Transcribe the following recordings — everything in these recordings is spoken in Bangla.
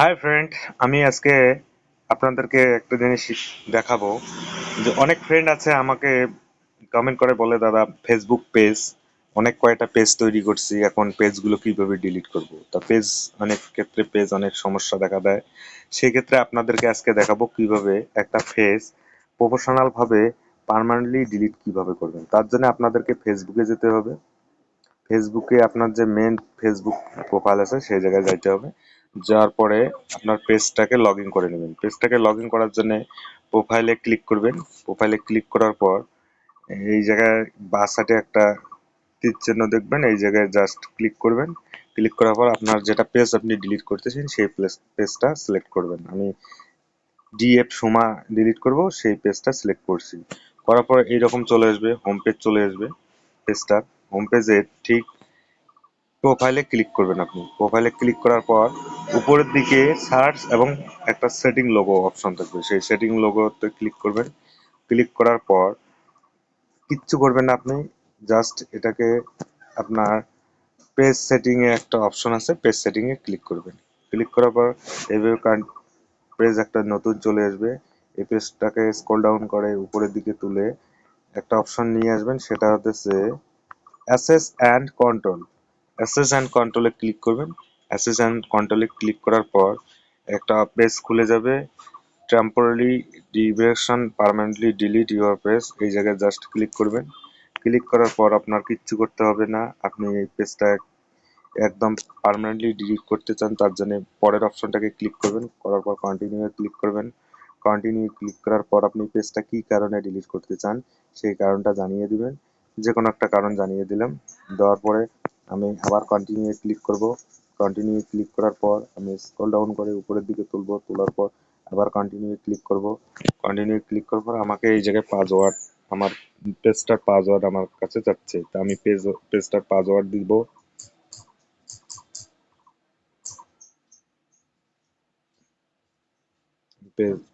হাই ফ্রেন্ড, আমি আজকে আপনাদেরকে একটা জিনিস দেখাবো যে অনেক ফ্রেন্ড আছে আমাকে কমেন্ট করে বলে, দাদা ফেসবুক পেজ অনেক কয়টা পেজ তৈরি করছি, এখন পেজগুলো কিভাবে ডিলিট করব। তা পেজ অনেক ক্ষেত্রে পেজ অনেক সমস্যা দেখা দেয়। সেই ক্ষেত্রে আপনাদেরকে আজকে দেখাবো কিভাবে একটা পেজ প্রফেশনাল ভাবে পার্মানেন্টলি ডিলিট কিভাবে করবেন। তার জন্য আপনাদেরকে ফেসবুকে যেতে হবে। ফেসবুকে আপনার যে মেন ফেসবুক প্রোফাইল আছে সেই জায়গায় যাইতে হবে। যাওয়ার পরে আপনার পেজটাকে লগ ইন করে নেবেন। পেজটাকে লগ ইন করার জন্য প্রোফাইলে ক্লিক করবেন। প্রোফাইলে ক্লিক করার পর এই জায়গায় বাঁ সাইডে একটা তীর চিহ্ন দেখবেন, এই জায়গায় জাস্ট ক্লিক করবেন। ক্লিক করার পর আপনার যেটা পেজ আপনি ডিলিট করতেছেন সেই পেজটা সিলেক্ট করবেন। আমি ডিএফ সোমা ডিলিট করব, সেই পেজটা সিলেক্ট করছি। করার পর এইরকম চলে আসবে, হোম পেজ চলে আসবে। পেজটা হোম পেজে ঠিক প্রোফাইলে ক্লিক করবেন। আপনি প্রোফাইলে ক্লিক করার পর উপরের দিকে সার্চ এবং একটা সেটিং লোগো অপশন থাকবে, সেই সেটিং লোগোতে ক্লিক করবেন। ক্লিক করার পর কিচ্ছু করবেন না আপনি, জাস্ট এটাকে আপনার পেজ সেটিং এ একটা অপশন আছে, পেজ সেটিং এ ক্লিক করবেন। ক্লিক করার পর এইভাবে পেজ একটা নতুন চলে আসবে। এই পেজটাকে স্ক্রল ডাউন করে উপরের দিকে তুলে একটা অপশন নিয়ে আসবেন, সেটা হচ্ছে access and control. Access and কন্ট্রোলে ক্লিক করবেন। অ্যাসেস অ্যান্ড কন্ট্রোলে ক্লিক করার পর একটা পেজ খুলে যাবে, temporary direction permanently delete your page, এই জায়গায় জাস্ট ক্লিক করবেন। ক্লিক করার পর আপনার কিচ্ছু করতে হবে না। আপনি এই পেজটা একদম পার্মানেন্টলি ডিলিট করতে চান, তার জন্য পরের অপশনটাকে ক্লিক করবেন। করার পর কন্টিনিউ ক্লিক করবেন। কন্টিনিউ ক্লিক করার পর আপনি পেজটা কি কারণে ডিলিট করতে চান সেই কারণটা জানিয়ে দিবেন। যে কোনো একটা কারণ জানিয়ে দিলাম। দেওয়ার পরে আমি আবার কন্টিনিউ ক্লিক করব। কন্টিনিউ ক্লিক করার পর আমি স্ক্রল ডাউন করে উপরের দিকে তুলবো, তোলার পর আবার কন্টিনিউ ক্লিক করব। কন্টিনিউ ক্লিক করার পর আমাকে এই জায়গায় পাসওয়ার্ড, আমার পেজটার পাসওয়ার্ড আমার কাছে চাচ্ছে, তা আমি পেজটার পাসওয়ার্ড দিব।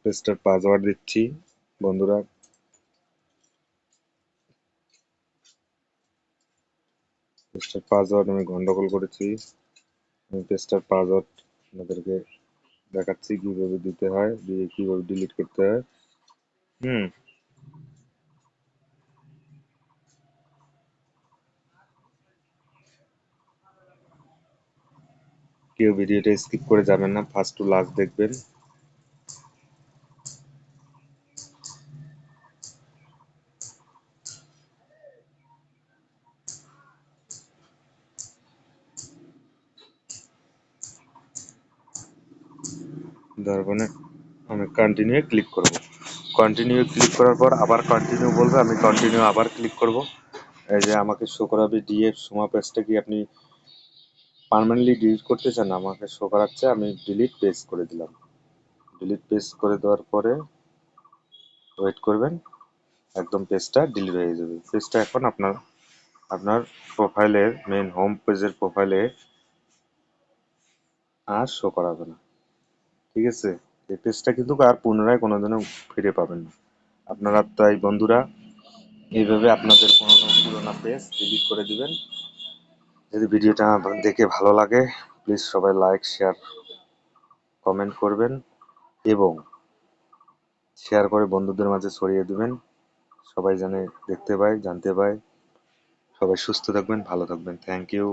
পেজটার পাসওয়ার্ড দিচ্ছি বন্ধুরা। পেজটার পাসওয়ার্ড আমি গন্ডগোল করেছি। আমি পেজটার পাসওয়ার্ড আপনাদেরকে দেখাচ্ছি কিভাবে দিতে হয়, দিয়ে কিভাবে ডিলিট করতে হয়। হুম কেউ ভিডিওটা স্কিপ করে যাবেন না, ফার্স্ট টু লাস্ট দেখবেন। তারপরে আমি কন্টিনিউ ক্লিক করব। কন্টিনিউ ক্লিক করার পর আবার কন্টিনিউ বলবে, আমি কন্টিনিউ আবার ক্লিক করব। এই যে আমাকে শো করাবে ডিএফ সোমা পেজটা কি আপনি পার্মানেন্টলি ডিলিট করতে চান, আমাকে শো করাচ্ছে। আমি ডিলিট পেজ করে দিলাম। ডিলিট পেজ করে দেওয়ার পরে ওয়েট করবেন, একদম পেজটা ডিলিট হয়ে যাবে। পেজটা এখন আপনার আপনার প্রোফাইলের মেন হোম পেজের প্রোফাইলে আর শো করাবে না। ঠিক আছে, এই পেজটা কিন্তু আর পুনরায় কোনোদিনও ফিরে পাবেন না আপনারা। তাই বন্ধুরা, এইভাবে আপনাদের কোনো পুরোনো পেজ ডিলিট করে দিবেন। যদি ভিডিওটা দেখে ভালো লাগে, প্লিজ সবাই লাইক শেয়ার কমেন্ট করবেন এবং শেয়ার করে বন্ধুদের মাঝে ছড়িয়ে দিবেন, সবাই জানে দেখতে পায় জানতে পায়। সবাই সুস্থ থাকবেন, ভালো থাকবেন। Thank you.